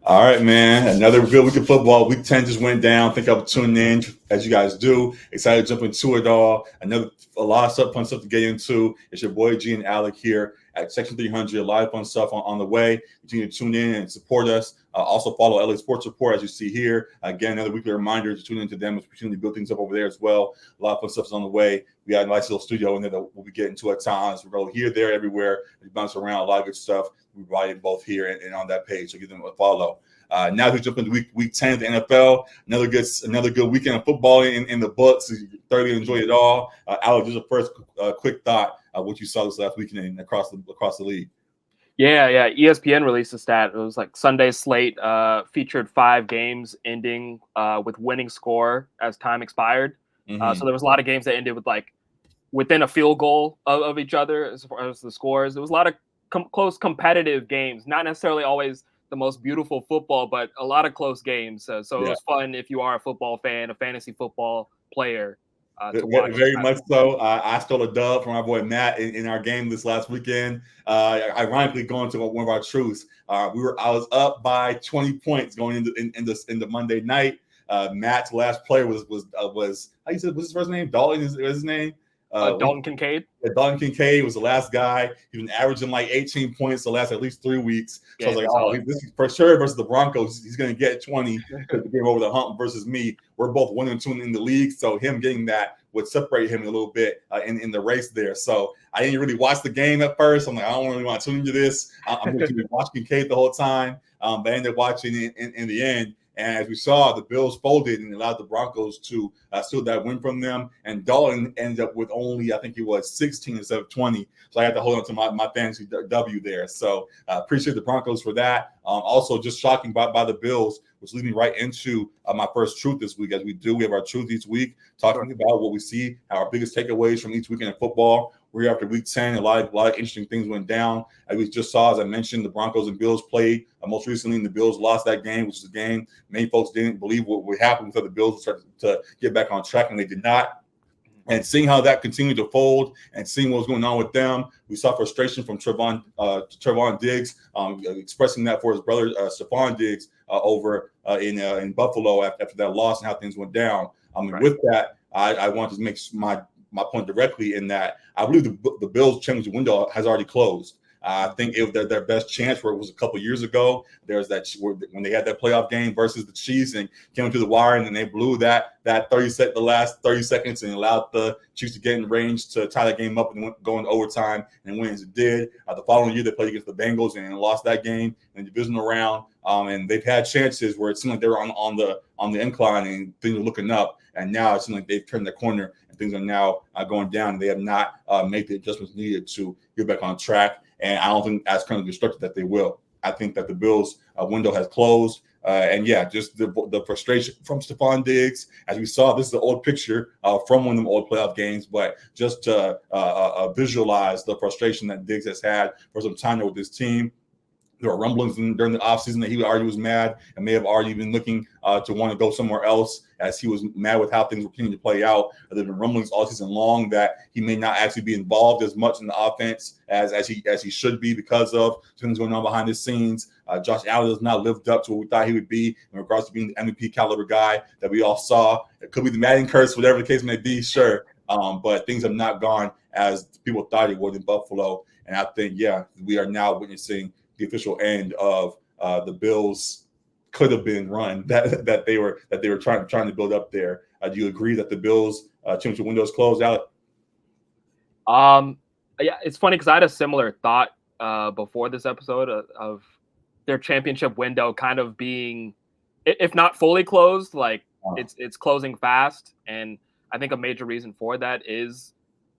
All right, man. Another good week of football. Week 10 just went down. Think I'll tune in as you guys do. Excited to jump into it all. A lot of fun stuff to get into. It's your boy G and Alec here at Section 300. A lot of fun stuff on the way. Continue to tune in and support us. Also follow LA Sports Report as you see here. Again, another weekly reminder to tune into them as we continue to build things up over there as well. A lot of fun stuff is on the way. We got a nice little studio in there that we'll be getting to at times. We go here, there, everywhere. We bounce around. A lot of good stuff. We provide it both here and on that page. So give them a follow. Now we jump into week 10 of the NFL. Another good weekend of football in the books. You thoroughly enjoy it all. Alex, just a first quick thought of what you saw this last weekend across the league. Yeah. ESPN released a stat. It was like Sunday's slate featured 5 games ending with winning score as time expired. Mm-hmm. So there was a lot of games that ended with like within a field goal of each other as far as the scores. There was a lot of close competitive games, not necessarily always the most beautiful football, but a lot of close games. So it was fun if you are a football fan, a fantasy football player. To watch. Very much so. I stole a dub from our boy Matt in our game this last weekend. Ironically, going to one of our truths, I was up by 20 points going into Monday night. Matt's last player was how you said what's his first name? Dalton is his name. Dalton Kincaid. Dalton Kincaid was the last guy. He's been averaging like 18 points the last at least 3 weeks. So I was like, this is for sure versus the Broncos. He's going to get 20 to get over the hump versus me. We're both 1-2 in the league. So him getting that would separate him a little bit in the race there. So I didn't really watch the game at first. I'm like, I don't really want to tune into this. I'm going to watch Kincaid the whole time. But I ended up watching it in the end. And as we saw, the Bills folded and allowed the Broncos to steal that win from them. And Dalton ended up with only, I think it was 16 instead of 20. So I had to hold on to my fantasy W there. So appreciate the Broncos for that. Also, just shocking by the Bills, which leads me right into my first truth this week. As we do, we have our truth each week, talking about what we see, our biggest takeaways from each weekend in football. We're after week 10. A lot of interesting things went down. As we just saw, as I mentioned, the Broncos and Bills played. Most recently, the Bills lost that game, which is a game many folks didn't believe what would happen until the Bills would start to get back on track, and they did not. And seeing how that continued to fold and seeing what was going on with them, we saw frustration from Trevon Diggs, expressing that for his brother, Stephon Diggs, over in Buffalo after that loss and how things went down. With that, I want to make my point directly in that I believe the Bills' championship window has already closed. I think their best chance where it was a couple years ago. There's that when they had that playoff game versus the Chiefs and came to the wire, and then they blew the last 30 seconds and allowed the Chiefs to get in range to tie that game up and go into overtime and win as it did. The following year they played against the Bengals and lost that game in the divisional round. And they've had chances where it seemed like they were on the incline and things were looking up. And now it seems like they've turned the corner and things are now going down. And they have not made the adjustments needed to get back on track. And I don't think, as currently constructed, that they will. I think that the Bills' window has closed. Just the frustration from Stephon Diggs. As we saw, this is an old picture from one of them old playoff games, but just to visualize the frustration that Diggs has had for some time with this team. There were rumblings during the offseason that he already was mad and may have already been looking to want to go somewhere else as he was mad with how things were continuing to play out. There have been rumblings all season long that he may not actually be involved as much in the offense as he should be because of things going on behind the scenes. Josh Allen has not lived up to what we thought he would be in regards to being the MVP caliber guy that we all saw. It could be the Madden curse, whatever the case may be, sure. But things have not gone as people thought it would in Buffalo. And I think, we are now witnessing the official end of the Bills could have been run that they were trying to build up there. Do you agree that the Bills championship window is closed out? Yeah, it's funny because I had a similar thought before this episode of their championship window kind of being, if not fully closed, like it's closing fast. And I think a major reason for that is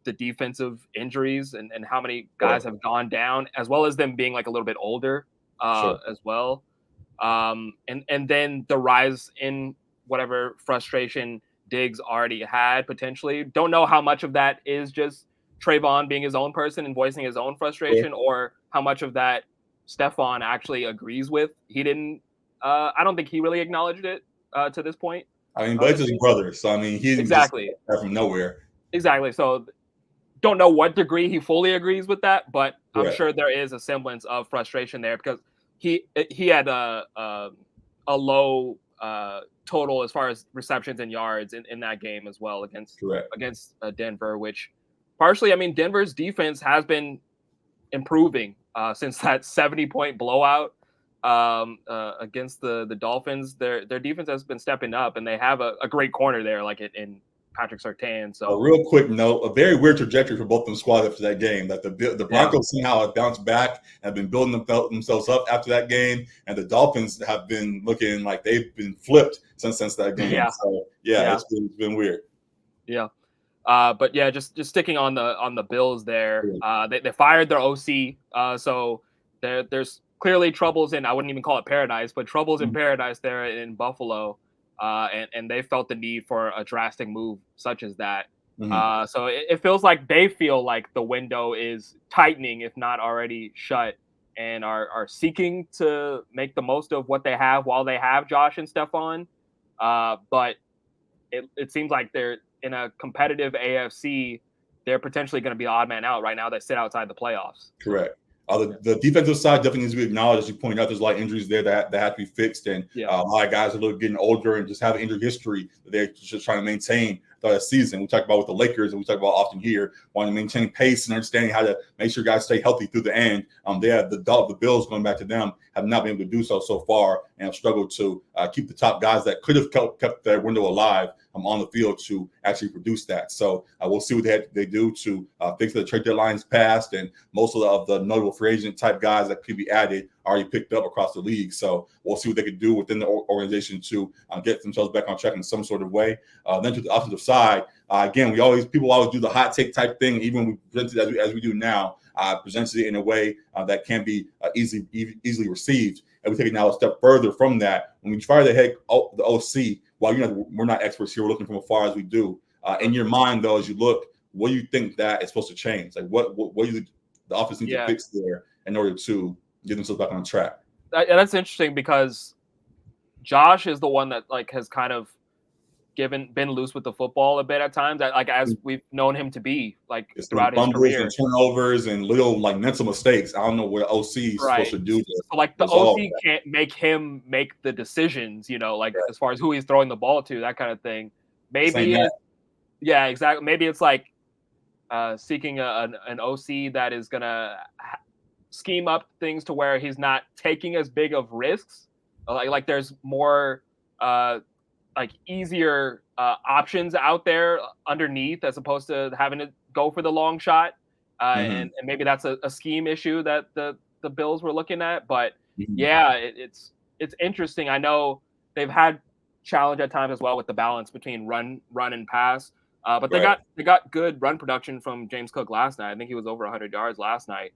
the defensive injuries and how many guys have gone down, as well as them being like a little bit older as well. And then the rise in whatever frustration Diggs already had potentially. Don't know how much of that is just Trayvon being his own person and voicing his own frustration, or how much of that Stephon actually agrees with. He didn't. I don't think he really acknowledged it to this point. I mean, but it's his brother, so I mean, he didn't just from nowhere. Exactly. So don't know what degree he fully agrees with that, but I'm sure there is a semblance of frustration there because he had a low total as far as receptions and yards in that game as well against Denver, which partially, I mean, Denver's defense has been improving since that 70-point blowout against the Dolphins. Their defense has been stepping up, and they have a great corner there, like in Patrick Surtain. So a real quick note, a very weird trajectory for both of them squads after that game. That the Broncos somehow have bounced back and have been building themselves up after that game, and the Dolphins have been looking like they've been flipped since that game. Yeah. So it's been weird. Yeah. But yeah, just sticking on the Bills there. They fired their OC. So there's clearly troubles in, I wouldn't even call it paradise, but troubles in paradise there in Buffalo. And they felt the need for a drastic move such as that. So it feels like they feel like the window is tightening, if not already shut, and are seeking to make the most of what they have while they have Josh and Stephon. But it seems like they're in a competitive AFC. They're potentially going to be the odd man out right now. They sit outside the playoffs. Correct. The defensive side definitely needs to be acknowledged. As you pointed out, there's a lot of injuries there that have to be fixed. And a lot of guys are getting older and just have injury history that they're just trying to maintain throughout the season. We talk about with the Lakers, and we talk about often here, wanting to maintain pace and understanding how to make sure guys stay healthy through the end. They have the Bills, going back to them, have not been able to do so far, and have struggled to keep the top guys that could have kept their window alive on the field to actually produce that. So we'll see what they do to fix the trade deadlines passed, and most of the notable free agent type guys that could be added already picked up across the league. So we'll see what they could do within the organization to get themselves back on track in some sort of way. Then to the offensive side, again, people always do the hot take type thing, even when we present it as we do now. Presented it in a way that can be easily received. And we take it now a step further from that. When we fire the OC, while we're not experts here, we're looking from afar as we do. In your mind, though, as you look, what do you think that is supposed to change? Like what do the offense need to fix there in order to get themselves back on track? That's interesting because Josh is the one that has kind of been loose with the football a bit at times, as we've known him to be it's throughout his career. And turnovers and little mental mistakes. I don't know what OC is supposed to do. So the OC can't make him make the decisions, as far as who he's throwing the ball to, that kind of thing. Maybe exactly. Maybe it's seeking an OC that is gonna scheme up things to where he's not taking as big of risks. Like there's more easier options out there underneath, as opposed to having to go for the long shot. And maybe that's a scheme issue that the Bills were looking at. But it's interesting. I know they've had challenge at times as well with the balance between run and pass. But they got good run production from James Cook last night. I think he was over 100 yards last night.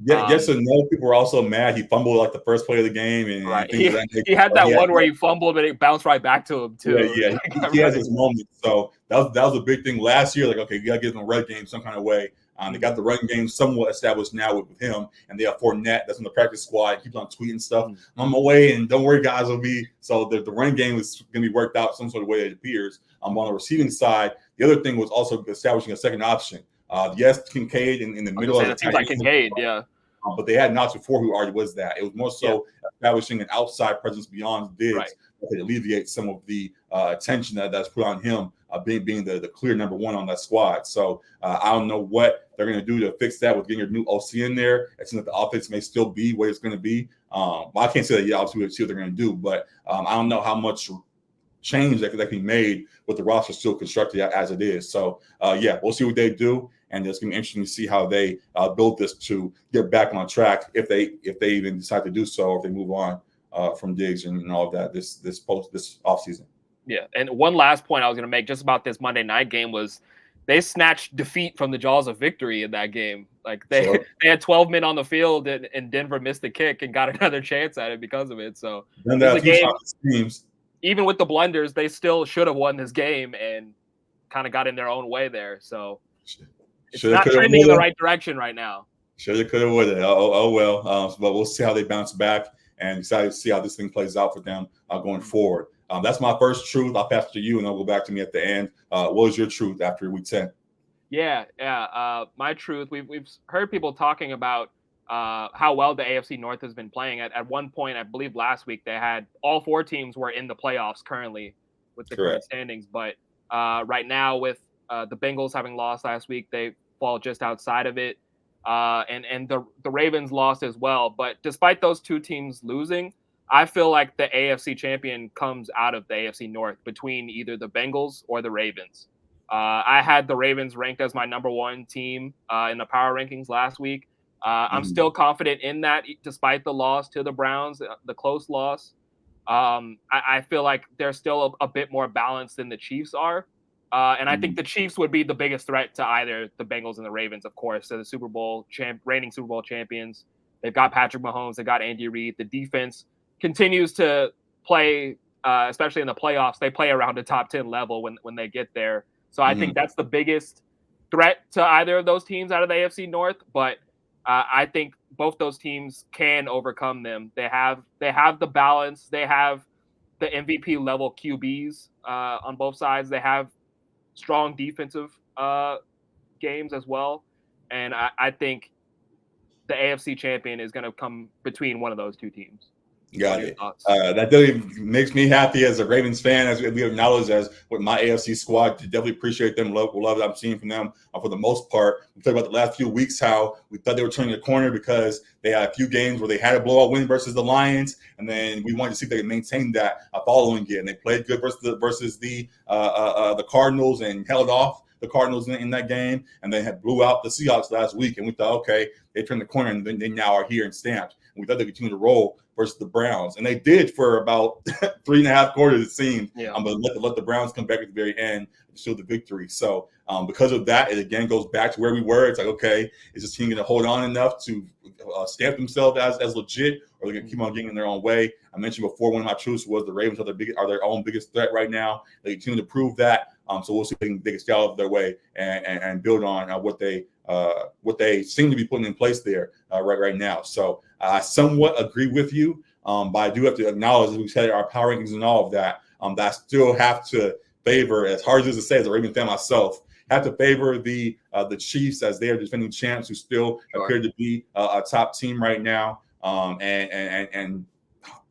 Yeah, yes and no. People were also mad. He fumbled the first play of the game, and he had that one where he fumbled, but it bounced right back to him too. Yeah. He has his moment. So that was a big thing last year. Okay, you got to get him a run game some kind of way. They got the run game somewhat established now with him, and they have Fournette that's in the practice squad. He keeps on tweeting stuff. I'm on my way, and don't worry, guys, will be so the run game is going to be worked out some sort of way. It appears. On the receiving side, the other thing was also establishing a second option. Yes, Kincaid in the middle of the team, like Kincaid, yeah. But they had an option before who already was that. It was more so establishing an outside presence beyond Diggs that could alleviate some of the attention that's put on him, being the clear number one on that squad. So I don't know what they're going to do to fix that with getting your new OC in there. It seems like the offense may still be what it's going to be. But I can't say that, obviously, we'll see what they're going to do. But I don't know how much change that can be made with the roster still constructed as it is. So, we'll see what they do. And it's going to be interesting to see how they build this to get back on track, if they even decide to do so, or if they move on from Diggs and all of that this offseason. Yeah, and one last point I was going to make just about this Monday night game was they snatched defeat from the jaws of victory in that game. They had 12 men on the field, and Denver missed the kick and got another chance at it because of it. So even with the blunders, they still should have won this game and kind of got in their own way there. So it's not trending in the right direction right now. Shoulda, coulda, woulda. Oh well. But we'll see how they bounce back and decide to see how this thing plays out for them going forward. That's my first truth. I'll pass it to you, and I'll go back to me at the end. What was your truth after week 10? My truth. We've heard people talking about how well the AFC North has been playing. At one point, I believe last week, they had all 4 teams were in the playoffs currently with the current standings. But right now, with the Bengals having lost last week, they fall just outside of it. And the Ravens lost as well. But despite those 2 teams losing, I feel like the AFC champion comes out of the AFC North between either the Bengals or the Ravens. I had the Ravens ranked as my number 1 team in the power rankings last week. I'm still confident in that, despite the loss to the Browns, the close loss. I feel like they're still a bit more balanced than the Chiefs are. And I think the Chiefs would be the biggest threat to either the Bengals and the Ravens, of course. So the reigning Super Bowl champions. They've got Patrick Mahomes. They've got Andy Reid. The defense continues to play, especially in the playoffs. They play around the top 10 level when they get there. So I think that's the biggest threat to either of those teams out of the AFC North. But I think both those teams can overcome them. They have the balance. They have the MVP level QBs on both sides. They have strong defensive games as well. And I think the AFC champion is going to come between one of those 2 teams. Got it. That definitely makes me happy as a Ravens fan, as we acknowledge as with my AFC squad. Definitely appreciate them. Love that I'm seeing from them for the most part. We talked about the last few weeks how we thought they were turning the corner because they had a few games where they had a blowout win versus the Lions, and then we wanted to see if they could maintain that following it. And they played good versus the Cardinals and held off the Cardinals in that game, and they had blew out the Seahawks last week. And we thought, okay, they turned the corner, and then they now are here and stamped. And we thought they could continue to roll versus the Browns, and they did for about 3.5 quarters, it seemed. Yeah. But let the Browns come back at the very end and show the victory. So because of that, it again goes back to where we were. It's like, okay, is this team going to hold on enough to stamp themselves as legit, or they're going to keep on getting in their own way? I mentioned before, one of my truths was the Ravens are their own biggest threat right now. They continue to prove that. So we'll see if they can scale up their way and build on what they seem to be putting in place there right now. So I somewhat agree with you, but I do have to acknowledge, as we said, our power rankings and all of that, that I still have to favor, as hard as it is to say as a Ravens fan myself, have to favor the Chiefs as they are defending champs who still appear to be a top team right now. And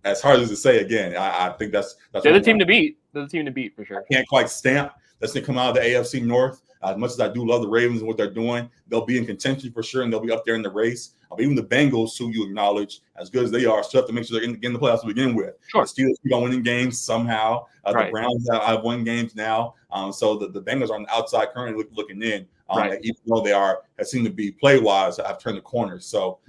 as hard as to say, again, I think that's they're the team to beat. They're the team to beat for sure. I can't quite stamp that's going to come out of the AFC North. As much as I do love the Ravens and what they're doing, they'll be in contention for sure, and they'll be up there in the race. Even the Bengals, who you acknowledge, as good as they are, still have to make sure they're in the playoffs to begin with. Sure. The Steelers keep on winning games somehow. The Browns have won games now. So the Bengals are on the outside currently looking in. Even though they seem to be play-wise, have turned the corner. So,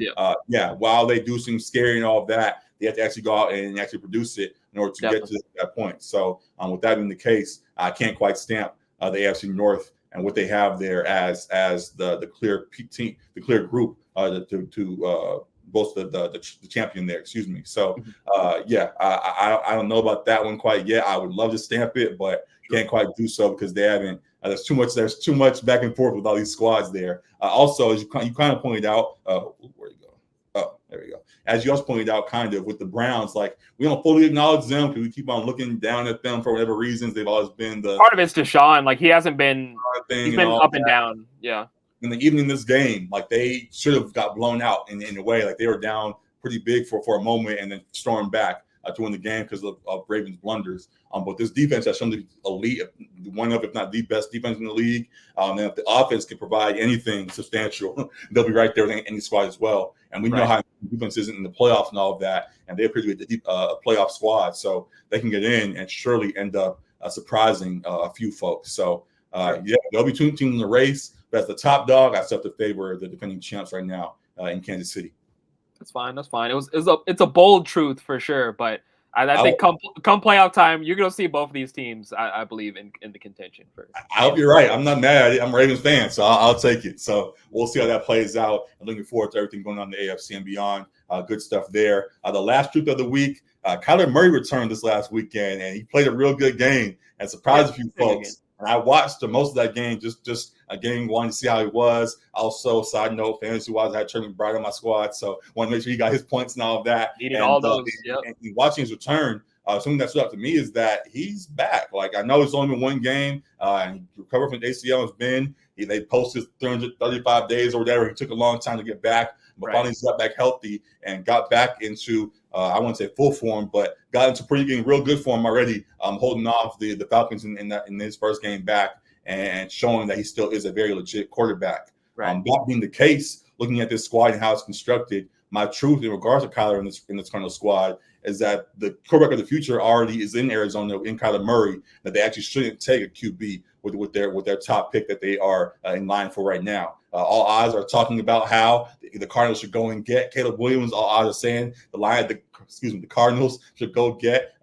while they do seem scary and all of that, they have to actually go out and actually produce it in order to get to that point. So with that being the case, I can't quite stamp the AFC North and what they have there as the clear team, the clear group to both the champion there. Excuse me. So I don't know about that one quite yet. I would love to stamp it, but can't quite do so because they haven't. There's too much back and forth with all these squads there. Also, as you kind of pointed out, where'd you go? Oh, there we go. As you also pointed out, kind of with the Browns, like we don't fully acknowledge them because we keep on looking down at them for whatever reasons. They've always been the part of it's Deshaun. Like he hasn't been. He's been up and down. Yeah. And even in this game, like they should have got blown out in a way. Like they were down pretty big for a moment and then stormed back to win the game because of Ravens blunders. But this defense has shown to be elite, one of, if not the best defense in the league. And if the offense can provide anything substantial, they'll be right there with any squad as well. And we know how defense isn't in the playoffs and all of that. And they appear to be a playoff squad. So they can get in and surely end up surprising a few folks. So, there'll be 2 teams in the race. But as the top dog, I still have to favor the defending champs right now in Kansas City. That's fine. It's a bold truth for sure, but I think come playoff time, you're gonna see both of these teams. I believe in the contention for. I hope you're right. I'm not mad. I'm a Ravens fan, so I'll take it. So we'll see how that plays out. I'm looking forward to everything going on in the AFC and beyond. Good stuff there. The last truth of the week, Kyler Murray returned this last weekend, and he played a real good game and surprised a few folks. And I watched most of that game, just again, wanting to see how he was. Also, side note, fantasy-wise, I had Trey McBride on my squad, so want to make sure he got his points and all of that. Needed all those. And watching his return, something that stood out to me is that he's back. Like, I know it's only been one game, and he recovered from ACL has been. They posted 335 days or whatever. He took a long time to get back, but finally got back healthy and got back into I wouldn't say full form, but got into getting real good form already. Holding off the Falcons in his first game back and showing that he still is a very legit quarterback. That being the case, looking at this squad and how it's constructed, my truth in regards to Kyler in this Cardinals squad is that the quarterback of the future already is in Arizona in Kyler Murray, that they actually shouldn't take a QB with their top pick that they are in line for right now. All odds are talking about how the Cardinals should go and get Caleb Williams. All odds are saying the Cardinals should go get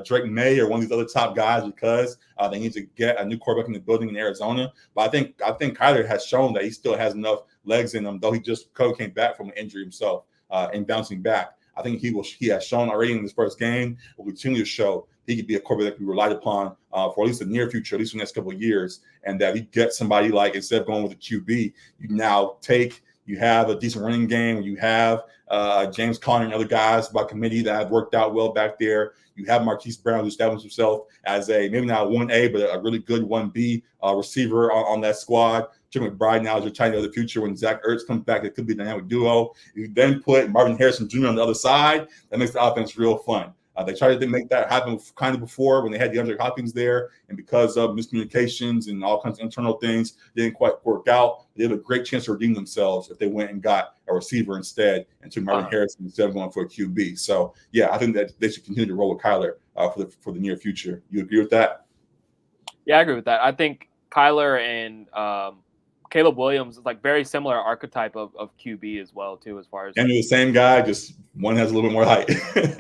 Drake May or one of these other top guys because they need to get a new quarterback in the building in Arizona. But I think Kyler has shown that he still has enough legs in him, though he just came back from an injury himself and bouncing back. I think he has shown already in his first game, will continue to show he could be a quarterback that can be relied upon for at least the near future, at least for the next couple of years, and that he gets somebody like, instead of going with a QB, you have a decent running game, you have James Conner and other guys by committee that have worked out well back there. You have Marquise Brown, who established himself as maybe not a 1A, but a really good 1B receiver on that squad. Jim McBride now is your tight end of the future. When Zach Ertz comes back, it could be a dynamic duo. You then put Marvin Harrison Jr. on the other side. That makes the offense real fun. They tried to make that happen kind of before when they had DeAndre Hopkins there, and because of miscommunications and all kinds of internal things, they didn't quite work out. They had a great chance to redeem themselves if they went and got a receiver instead and took Marvin Harrison instead of going for a QB. So, yeah, I think that they should continue to roll with Kyler for the near future. You agree with that? Yeah, I agree with that. I think Kyler and Caleb Williams is like very similar archetype of QB as well, too, as far as. And they're the same guy, just one has a little bit more height.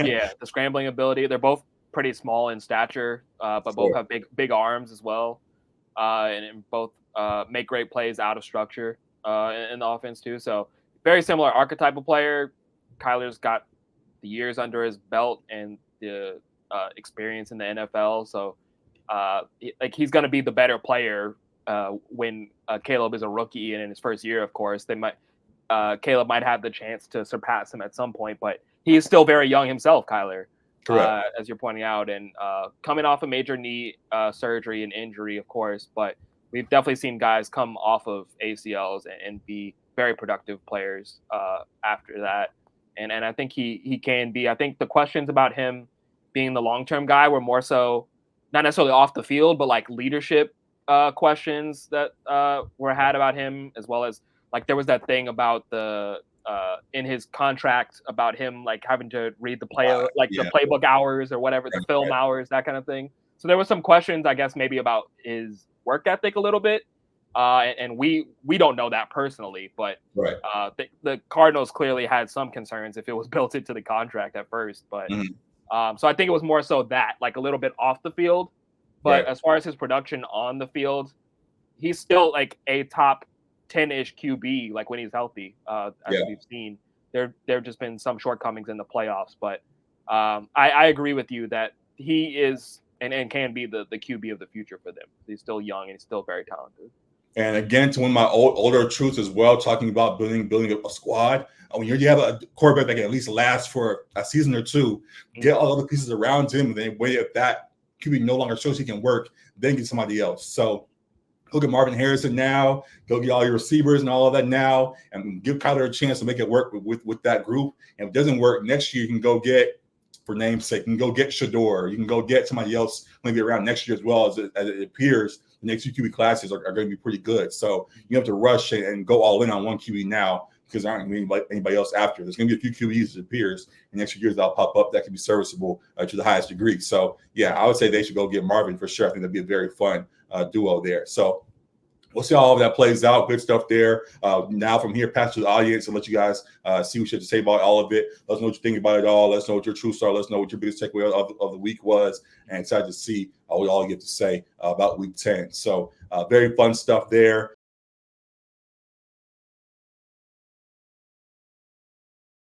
Yeah, the scrambling ability. They're both pretty small in stature, but both have big arms as well, and both make great plays out of structure in the offense too. So very similar archetypal player. Kyler's got the years under his belt and the experience in the NFL, so he's going to be the better player when Caleb is a rookie and in his first year. Of course, Caleb might have the chance to surpass him at some point, but he is still very young himself, Kyler. As you're pointing out, and coming off a major knee surgery and injury, of course, but we've definitely seen guys come off of ACLs and be very productive players after that. And I think he can be. I think the questions about him being the long-term guy were more so not necessarily off the field, but like leadership questions that were had about him, as well as like there was that thing about the in his contract about him like having to read the the playbook hours or whatever, the film hours, that kind of thing. So there was some questions, I guess, maybe about his work ethic a little bit, and we don't know that personally, but the Cardinals clearly had some concerns if it was built into the contract at first, but so I think it was more so that like a little bit off the field. But as far as his production on the field, he's still like a top 10-ish QB, like when he's healthy, as we've seen. There have just been some shortcomings in the playoffs. But I agree with you that he is and can be the QB of the future for them. He's still young and he's still very talented. And again, to one of my older truths as well, talking about building a squad. When you have a quarterback that can at least last for a season or two, get all the other pieces around him, and then wait if that QB no longer shows he can work, then get somebody else. So look at Marvin Harrison now, go get all your receivers and all of that now, and give Kyler a chance to make it work with that group. And if it doesn't work, next year you can go get, for name's sake, you can go get Shador. You can go get somebody else maybe around next year as well, as it appears the next two QB classes are going to be pretty good. So you have to rush and go all in on one QB now, because there aren't going to be anybody else after. There's going to be a few QBs, as it appears, in the next few years that'll pop up that can be serviceable to the highest degree. So, yeah, I would say they should go get Marvin for sure. I think that'd be a very fun duo there. So we'll see how all of that plays out. Good stuff there. Now from here, pass to the audience and let you guys see what you have to say about all of it. Let us know what you think about it all. Let us know what your truths are. Let us know what your biggest takeaway of the week was. And excited to see what all you have to say about week 10. So very fun stuff there.